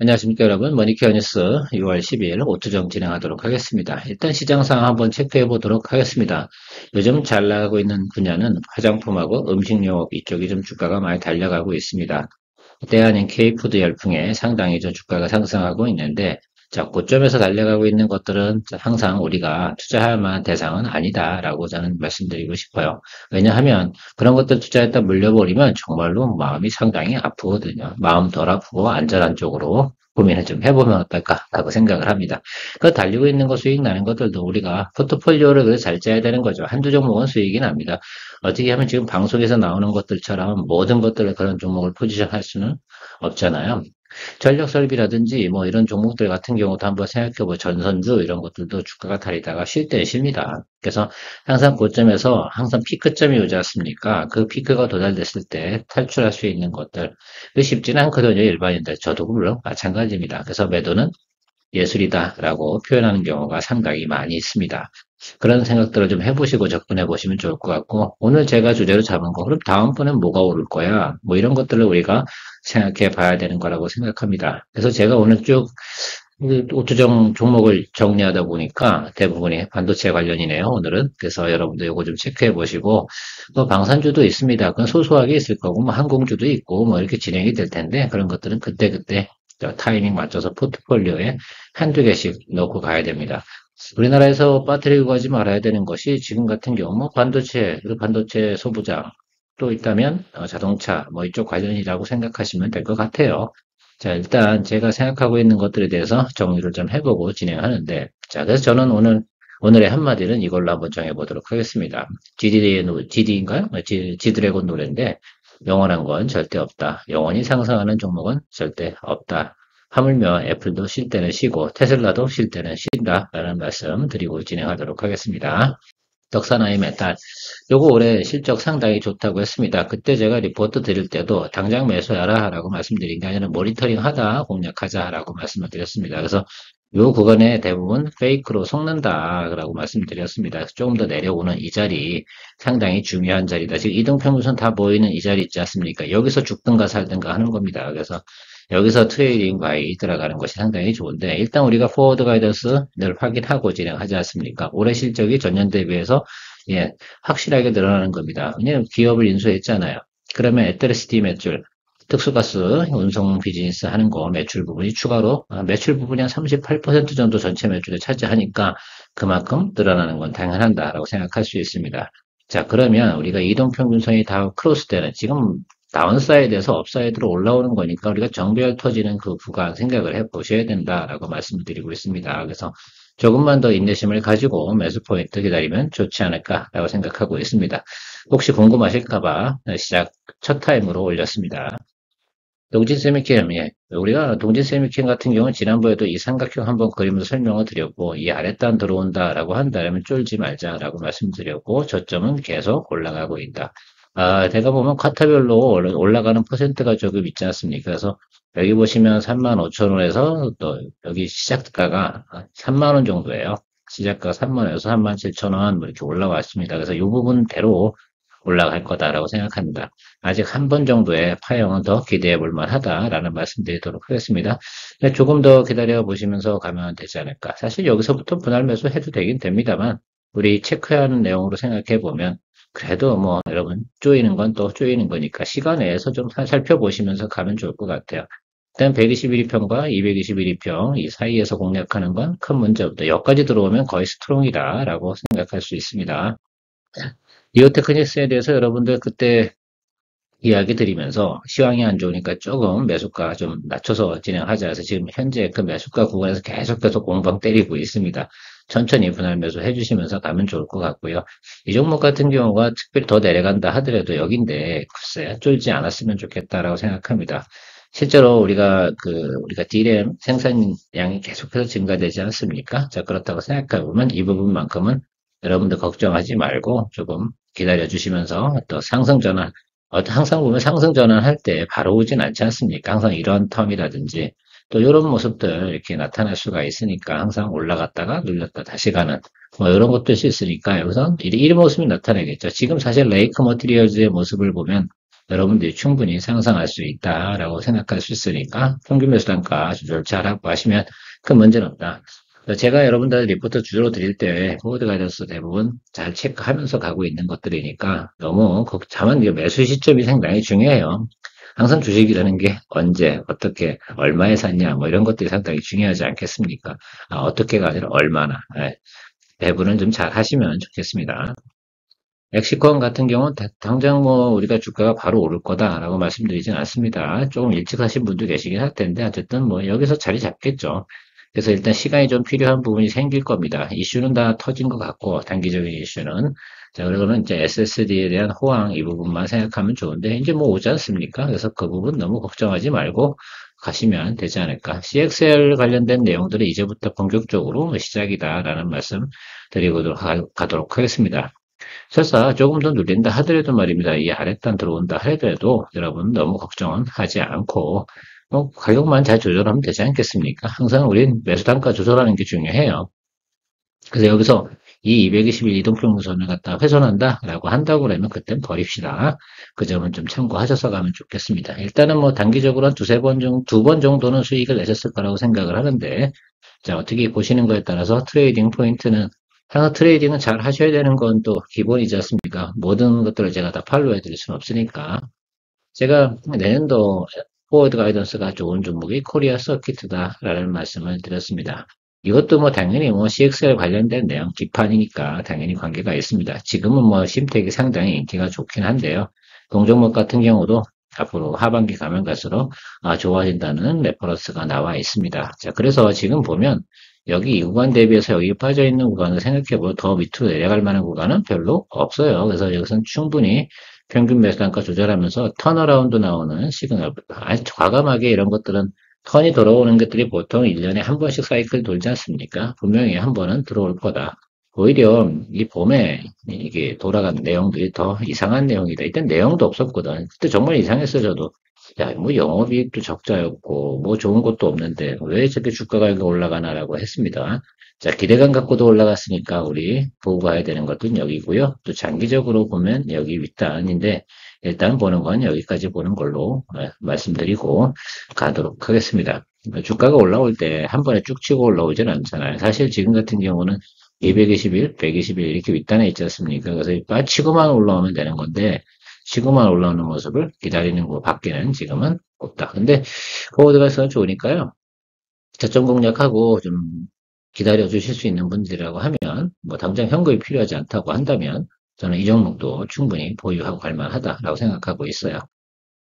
안녕하십니까 여러분, 머니케어 뉴스 6월 12일 오투정 진행하도록 하겠습니다. 일단 시장 상황 한번 체크해 보도록 하겠습니다. 요즘 잘 나가고 있는 분야는 화장품하고 음식료 이쪽이 좀 주가가 많이 달려가고 있습니다. 때 아닌 K푸드 열풍에 상당히 좀 주가가 상승하고 있는데, 자, 고점에서 달려가고 있는 것들은 항상 우리가 투자할 만한 대상은 아니다라고 저는 말씀드리고 싶어요. 왜냐하면 그런 것들 투자했다 물려버리면 정말로 마음이 상당히 아프거든요. 마음 덜 아프고 안전한 쪽으로 고민을 좀 해보면 어떨까라고 생각을 합니다. 그 달리고 있는 거 수익 나는 것들도 우리가 포트폴리오를 그래서 잘 짜야 되는 거죠. 한두 종목은 수익이 납니다. 어떻게 하면 지금 방송에서 나오는 것들처럼 모든 것들을 그런 종목을 포지션할 수는 없잖아요. 전력 설비라든지 뭐 이런 종목들 같은 경우도 한번 생각해보 전선주 이런 것들도 주가가 다리다가 쉴 때 쉽니다. 그래서 항상 고점에서 항상 피크점이 오지 않습니까? 그 피크가 도달됐을 때 탈출할 수 있는 것들. 그 쉽지는 않거든요, 일반인들. 저도 물론 마찬가지입니다. 그래서 매도는 예술이다라고 표현하는 경우가 상당히 많이 있습니다. 그런 생각들을 좀 해보시고 접근해 보시면 좋을 것 같고, 오늘 제가 주제로 잡은 거, 그럼 다음번엔 뭐가 오를 거야? 뭐 이런 것들을 우리가 생각해 봐야 되는 거라고 생각합니다. 그래서 제가 오늘 쭉 오투정 종목을 정리하다 보니까 대부분이 반도체 관련이네요, 오늘은. 그래서 여러분들 이거 좀 체크해 보시고, 또 방산주도 있습니다. 그건 소소하게 있을 거고, 뭐 항공주도 있고, 뭐 이렇게 진행이 될 텐데, 그런 것들은 그때그때 타이밍 맞춰서 포트폴리오에 한두 개씩 넣고 가야 됩니다. 우리나라에서 빠뜨리고 가지 말아야 되는 것이 지금 같은 경우 뭐 반도체, 그리고 반도체 소부장 또 있다면 자동차 뭐 이쪽 관련이라고 생각하시면 될 것 같아요. 자, 일단 제가 생각하고 있는 것들에 대해서 정리를 좀 해보고 진행하는데, 자, 그래서 저는 오늘의 한마디는 이걸로 한번 정해보도록 하겠습니다. GD인가요? G드래곤 노래인데, 영원한 건 절대 없다. 영원히 상승하는 종목은 절대 없다. 하물며 애플도 쉴 때는 쉬고 테슬라도 쉴 때는 쉰다라는 말씀 드리고 진행하도록 하겠습니다. 덕산아이 메탈 요거 올해 실적 상당히 좋다고 했습니다. 그때 제가 리포트 드릴 때도 당장 매수하라 라고 말씀드린 게 아니라 모니터링 하다 공략하자 라고 말씀을 드렸습니다. 그래서 요 구간에 대부분 페이크로 속는다라고 말씀드렸습니다. 조금 더 내려오는 이 자리 상당히 중요한 자리다. 지금 이동평균선 다 보이는 이 자리 있지 않습니까? 여기서 죽든가 살든가 하는 겁니다. 그래서 여기서 트레이딩 바이 들어가는 것이 상당히 좋은데 일단 우리가 포워드 가이던스를 확인하고 진행하지 않습니까? 올해 실적이 전년 대비해서 예, 확실하게 늘어나는 겁니다. 왜냐하면 기업을 인수했잖아요. 그러면 에lectricity 매출, 특수가스 운송 비즈니스 하는 거 매출 부분이 추가로 매출 부분이 한 38% 정도 전체 매출을 차지하니까 그만큼 늘어나는 건 당연하다라고 생각할 수 있습니다. 자, 그러면 우리가 이동평균선이 다 크로스 되는 지금 다운사이드에서 업사이드로 올라오는 거니까 우리가 정배열 터지는 그 구간 생각을 해 보셔야 된다라고 말씀을 드리고 있습니다. 그래서 조금만 더 인내심을 가지고 매수 포인트 기다리면 좋지 않을까라고 생각하고 있습니다. 혹시 궁금하실까봐 시작 첫 타임으로 올렸습니다. 동진세미캠, 예. 우리가 동진세미캠 같은 경우는 지난번에도 이 삼각형 한번 그림으로 설명을 드렸고, 이 아랫단 들어온다라고 한다면 쫄지 말자라고 말씀드렸고, 저점은 계속 올라가고 있다. 아, 제가 보면 쿼터별로 올라가는 퍼센트가 조금 있지 않습니까? 그래서 여기 보시면 35,000원에서 또 여기 시작가가 3만 원 정도예요. 시작가 3만 원에서 37,000원 뭐 이렇게 올라왔습니다. 그래서 이 부분대로 올라갈 거다라고 생각합니다. 아직 한 번 정도의 파형은 더 기대해 볼 만하다라는 말씀 드리도록 하겠습니다. 조금 더 기다려 보시면서 가면 되지 않을까. 사실 여기서부터 분할 매수 해도 되긴 됩니다만, 우리 체크해야 하는 내용으로 생각해 보면, 그래도 뭐 여러분 쪼이는 건 또 쪼이는 거니까 시간 내에서 좀 살펴보시면서 가면 좋을 것 같아요. 일단 121일평과 221일평 이 사이에서 공략하는 건 큰 문제 없다. 여기까지 들어오면 거의 스트롱이다라고 생각할 수 있습니다. 리오테크닉스에 대해서 여러분들 그때 이야기 드리면서 시황이 안 좋으니까 조금 매수가 좀 낮춰서 진행하자 해서 지금 현재 그 매수가 구간에서 계속 공방 때리고 있습니다. 천천히 분할 매수 해주시면서 가면 좋을 것 같고요. 이 종목 같은 경우가 특별히 더 내려간다 하더라도 여긴데 글쎄 쫄지 않았으면 좋겠다라고 생각합니다. 실제로 우리가 D램 생산량이 계속해서 증가되지 않습니까? 자, 그렇다고 생각해 보면 이 부분만큼은 여러분들 걱정하지 말고 조금 기다려 주시면서 또 상승 전환 항상 보면 상승 전환할 때 바로 오진 않지 않습니까? 항상 이런 텀이라든지 또 이런 모습들 이렇게 나타날 수가 있으니까 항상 올라갔다가 눌렸다 다시 가는 뭐 이런 것도 있으니까 여기서 이런 모습이 나타나겠죠. 지금 사실 레이크 머티리얼즈의 모습을 보면 여러분들이 충분히 상상할 수 있다라고 생각할 수 있으니까 평균 매수 단가 조절 잘하고 하시면 큰 문제는 없다. 제가 여러분들 리포트 주로 드릴 때 포워드 가이던스 대부분 잘 체크하면서 가고 있는 것들이니까 너무 다만 매수 시점이 상당히 중요해요. 항상 주식이라는 게 언제, 어떻게, 얼마에 샀냐, 뭐 이런 것들이 상당히 중요하지 않겠습니까? 어떻게가 아니라 얼마나. 배분을 좀 잘 하시면 좋겠습니다. 멕시코원 같은 경우는 당장 뭐 우리가 주가가 바로 오를 거다라고 말씀드리진 않습니다. 조금 일찍 하신 분도 계시긴 할 텐데 어쨌든 뭐 여기서 자리 잡겠죠. 그래서 일단 시간이 좀 필요한 부분이 생길 겁니다. 이슈는 다 터진 것 같고 단기적인 이슈는 자 그러고는 이제 SSD에 대한 호황 이 부분만 생각하면 좋은데 이제 뭐 오지 않습니까? 그래서 그 부분 너무 걱정하지 말고 가시면 되지 않을까. CXL 관련된 내용들은 이제부터 본격적으로 시작이다라는 말씀 드리고 가도록 하겠습니다. 설사 조금 더 눌린다 하더라도 말입니다. 이 아랫단 들어온다 하더라도 여러분 너무 걱정은 하지 않고 뭐 가격만 잘 조절하면 되지 않겠습니까? 항상 우린 매수 단가 조절하는 게 중요해요. 그래서 여기서 이 221 이동평균선을 갖다 훼손한다라고 한다고 그러면 그땐 버립시다. 그 점은 좀 참고하셔서 가면 좋겠습니다. 일단은 뭐 단기적으로 한 두세 번 정도, 두 번 정도는 수익을 내셨을 거라고 생각을 하는데 자, 어떻게 보시는 거에 따라서 트레이딩 포인트는 항상 트레이딩은 잘 하셔야 되는 건 또 기본이지 않습니까? 모든 것들을 제가 다 팔로우 해드릴 수는 없으니까. 제가 내년도 포워드 가이던스가 좋은 종목이 코리아 서킷이다라는 말씀을 드렸습니다. 이것도 뭐 당연히 뭐 CXL 관련된 내용 기판이니까 당연히 관계가 있습니다. 지금은 뭐 심택이 상당히 인기가 좋긴 한데요. 동종목 같은 경우도 앞으로 하반기 가면 갈수록 좋아진다는 레퍼런스가 나와 있습니다. 자, 그래서 지금 보면 여기 이 구간 대비해서 여기 빠져 있는 구간을 생각해보면 더 밑으로 내려갈 만한 구간은 별로 없어요. 그래서 여기서는 충분히 평균 매수 단가 조절하면서 턴어라운드 나오는 시그널, 아주 과감하게 이런 것들은 턴이 돌아오는 것들이 보통 1년에 한 번씩 사이클 돌지 않습니까? 분명히 한 번은 들어올 거다. 오히려 이 봄에 이게 돌아간 내용들이 더 이상한 내용이다. 일단 내용도 없었거든. 그때 정말 이상했어요, 저도. 야, 뭐 영업이익도 적자였고, 뭐 좋은 것도 없는데, 왜 저렇게 주가가 이렇게 올라가나라고 했습니다. 자, 기대감 갖고도 올라갔으니까 우리 보고 가야 되는 것은 여기고요. 또 장기적으로 보면 여기 윗단인데, 일단 보는 건 여기까지 보는 걸로 말씀드리고 가도록 하겠습니다. 주가가 올라올 때 한 번에 쭉 치고 올라오진 않잖아요. 사실 지금 같은 경우는 221, 121 이렇게 윗단에 있지 않습니까? 그래서 빠치고만 올라오면 되는 건데, 치고만 올라오는 모습을 기다리는 것 밖에는 지금은 없다. 근데 포워드가 좋으니까요. 저점 공략하고 좀 기다려 주실 수 있는 분들이라고 하면, 뭐 당장 현금이 필요하지 않다고 한다면, 저는 이 종목도 충분히 보유하고 갈 만하다라고 생각하고 있어요.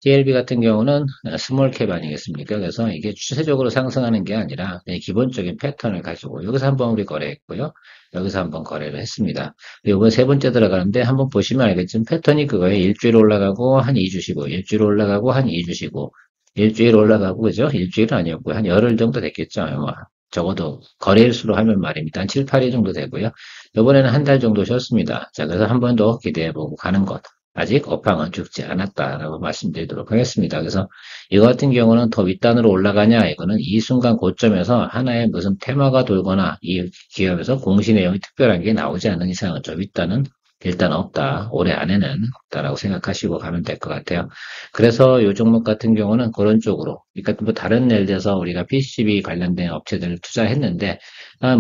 TLB 같은 경우는 스몰 캡 아니겠습니까? 그래서 이게 추세적으로 상승하는 게 아니라 그냥 기본적인 패턴을 가지고 여기서 한번 우리 거래했고요. 여기서 한번 거래를 했습니다. 이번 세 번째 들어가는데 한번 보시면 알겠지만 패턴이 그거예요. 일주일 올라가고 한 2주 쉬고 일주일 올라가고 한 2주 쉬고 일주일 올라가고 그죠? 일주일은 아니었고요. 한 열흘 정도 됐겠죠. 뭐 적어도 거래일수로 하면 말입니다. 한 7, 8일 정도 되고요. 이번에는 한 달 정도 쉬었습니다. 자, 그래서 한 번 더 기대해보고 가는 것. 아직 업황은 죽지 않았다라고 말씀드리도록 하겠습니다. 그래서 이거 같은 경우는 더 윗단으로 올라가냐, 이거는 이 순간 고점에서 하나의 무슨 테마가 돌거나 이 기업에서 공시 내용이 특별한 게 나오지 않는 이상은 저 윗단은 일단 없다. 올해 안에는 없다라고 생각하시고 가면 될 것 같아요. 그래서 이 종목 같은 경우는 그런 쪽으로, 그러니까 뭐 다른 예를 들어서 우리가 PCB 관련된 업체들을 투자했는데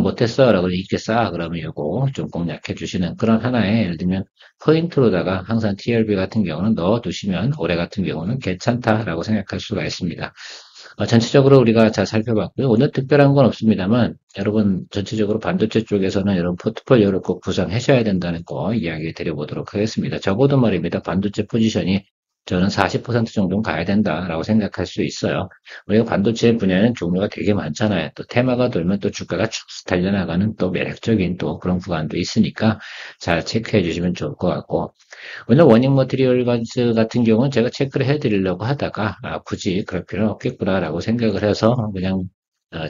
못했어 라고 이렇게 싸 그러면 이거 좀 공략해 주시는 그런 하나의 예를 들면 포인트로다가 항상 TLB 같은 경우는 넣어 두시면 올해 같은 경우는 괜찮다라고 생각할 수가 있습니다. 전체적으로 우리가 잘 살펴봤고요. 오늘 특별한 건 없습니다만 여러분 전체적으로 반도체 쪽에서는 이런 포트폴리오를 꼭 구성하셔야 된다는 거 이야기 드려보도록 하겠습니다. 적어도 말입니다. 반도체 포지션이 저는 40% 정도는 가야 된다라고 생각할 수 있어요. 우리가 반도체 분야는 종류가 되게 많잖아요. 또 테마가 돌면 또 주가가 쭉 달려나가는 또 매력적인 또 그런 구간도 있으니까 잘 체크해 주시면 좋을 것 같고 오늘 워닝 머티리얼 같은 경우는 제가 체크를 해드리려고 하다가 굳이 그럴 필요는 없겠구나라고 생각을 해서 그냥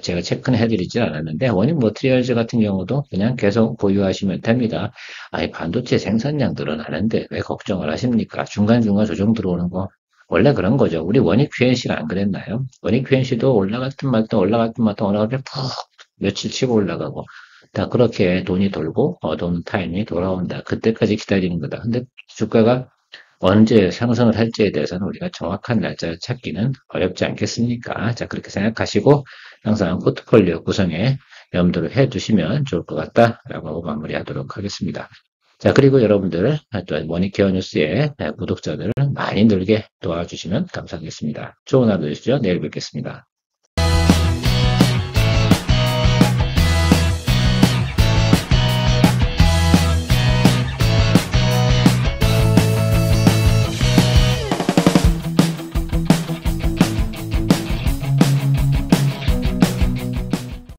제가 체크는 해드리지 않았는데 워닝 머티리얼즈 같은 경우도 그냥 계속 보유하시면 됩니다. 아니 반도체 생산량 늘어나는데 왜 걱정을 하십니까? 중간중간 조정 들어오는 거 원래 그런 거죠. 우리 원익 QNC가 안 그랬나요? 원익 QNC도 올라갔든 말든 올라갔든 말든 올라갈 때 푹 며칠 치고 올라가고 다 그렇게 돈이 돌고 돈 타임이 돌아온다. 그때까지 기다리는 거다. 근데 주가가 언제 상승을 할지에 대해서는 우리가 정확한 날짜를 찾기는 어렵지 않겠습니까? 자, 그렇게 생각하시고 항상 포트폴리오 구성에 염두를 해 두시면 좋을 것 같다라고 마무리하도록 하겠습니다. 자, 그리고 여러분들 또 머니케어 뉴스의 구독자들을 많이 늘게 도와주시면 감사하겠습니다. 좋은 하루 되시죠? 내일 뵙겠습니다.